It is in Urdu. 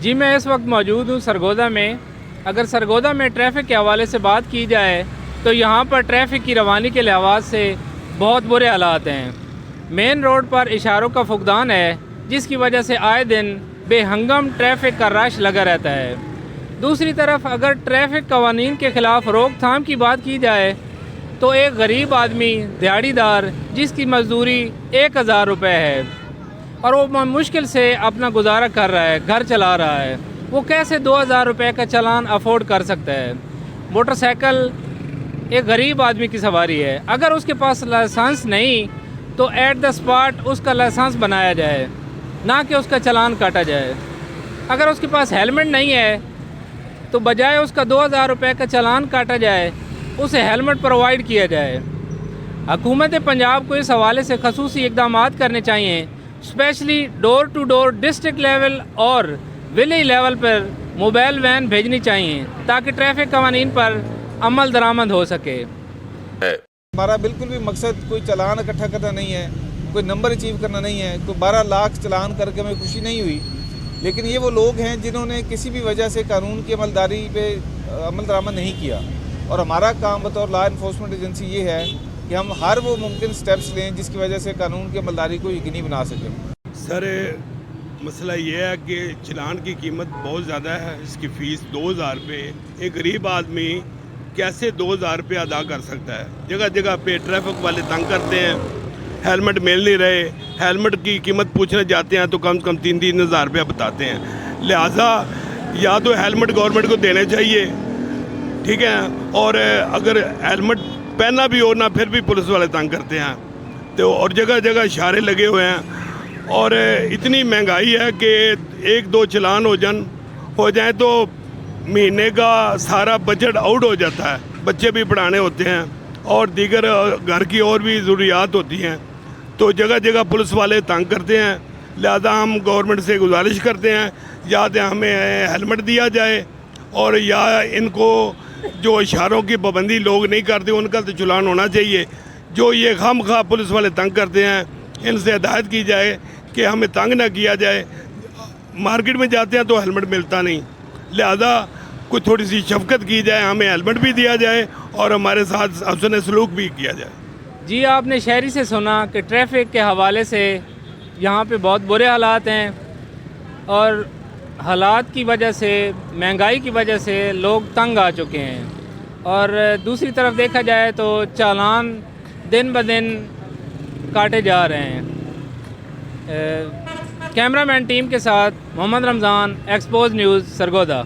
جی میں اس وقت موجود ہوں سرگودا میں۔ اگر سرگودا میں ٹریفک کے حوالے سے بات کی جائے تو یہاں پر ٹریفک کی روانی کے لحاظ سے بہت برے حالات ہیں۔ مین روڈ پر اشاروں کا فقدان ہے، جس کی وجہ سے آئے دن بے ہنگم ٹریفک کا رش لگا رہتا ہے۔ دوسری طرف اگر ٹریفک قوانین کے خلاف روک تھام کی بات کی جائے تو ایک غریب آدمی دیہڑی دار جس کی مزدوری 1000 روپے ہے اور وہ مشکل سے اپنا گزارا کر رہا ہے، گھر چلا رہا ہے، وہ کیسے 2000 روپے کا چالان افورڈ کر سکتا ہے؟ موٹر سائیکل ایک غریب آدمی کی سواری ہے، اگر اس کے پاس لائسنس نہیں تو ایٹ دا اسپاٹ اس کا لائسنس بنایا جائے، نہ کہ اس کا چالان کاٹا جائے۔ اگر اس کے پاس ہیلمٹ نہیں ہے تو بجائے اس کا 2000 روپے کا چالان کاٹا جائے اسے ہیلمٹ پرووائڈ کیا جائے۔ حکومت پنجاب کو اس حوالے سے خصوصی اقدامات کرنے چاہیے، specially door to door district level اور ولیج لیول پر موبائل وین بھیجنی چاہیے تاکہ ٹریفک قوانین پر عمل درآمد ہو سکے۔ ہمارا بالکل بھی مقصد کوئی چالان اکٹھا کرنا نہیں ہے، کوئی نمبر اچیو کرنا نہیں ہے، کوئی 12 لاکھ چالان کر کے ہمیں خوشی نہیں ہوئی، لیکن یہ وہ لوگ ہیں جنہوں نے کسی بھی وجہ سے قانون کی عملداری پہ عمل درآمد نہیں کیا، اور ہمارا کام بطور لا انفورسمنٹ ایجنسی یہ ہے کہ ہم ہر وہ ممکن سٹیپس لیں جس کی وجہ سے قانون کی عملداری کو یقینی بنا سکیں۔ سر مسئلہ یہ ہے کہ چلان کی قیمت بہت زیادہ ہے، اس کی فیس 2000 روپے، ایک غریب آدمی کیسے 2000 روپے ادا کر سکتا ہے؟ جگہ جگہ پہ ٹریفک والے تنگ کرتے ہیں، ہیلمٹ مل نہیں رہے، ہیلمٹ کی قیمت پوچھنے جاتے ہیں تو کم سے کم 3,000 روپے بتاتے ہیں، لہٰذا یا تو ہیلمٹ گورنمنٹ کو دینے چاہیے، ٹھیک ہے، اور اگر ہیلمٹ پہننا بھی ہو نہ پھر بھی پولیس والے تنگ کرتے ہیں، تو اور جگہ جگہ اشارے لگے ہوئے ہیں، اور اتنی مہنگائی ہے کہ 1-2 چلان ہو جائیں تو مہینے کا سارا بجٹ آؤٹ ہو جاتا ہے، بچے بھی پڑھانے ہوتے ہیں اور دیگر گھر کی اور بھی ضروریات ہوتی ہیں، تو جگہ جگہ پولیس والے تنگ کرتے ہیں، لہذا ہم گورنمنٹ سے گزارش کرتے ہیں یا تو ہمیں ہیلمٹ دیا جائے اور یا ان کو جو اشاروں کی پابندی لوگ نہیں کرتے ان کا تو چلان ہونا چاہیے، جو یہ خام خواہ پولیس والے تنگ کرتے ہیں ان سے ہدایت کی جائے کہ ہمیں تنگ نہ کیا جائے۔ مارکیٹ میں جاتے ہیں تو ہیلمٹ ملتا نہیں، لہذا کوئی تھوڑی سی شفقت کی جائے، ہمیں ہیلمٹ بھی دیا جائے اور ہمارے ساتھ حسن سلوک بھی کیا جائے۔ جی آپ نے شہری سے سنا کہ ٹریفک کے حوالے سے یہاں پہ بہت برے حالات ہیں، اور حالات کی وجہ سے، مہنگائی کی وجہ سے لوگ تنگ آ چکے ہیں، اور دوسری طرف دیکھا جائے تو چالان دن بدن کاٹے جا رہے ہیں۔ کیمرہ مین ٹیم کے ساتھ محمد رمضان، ایکسپوز نیوز، سرگودا۔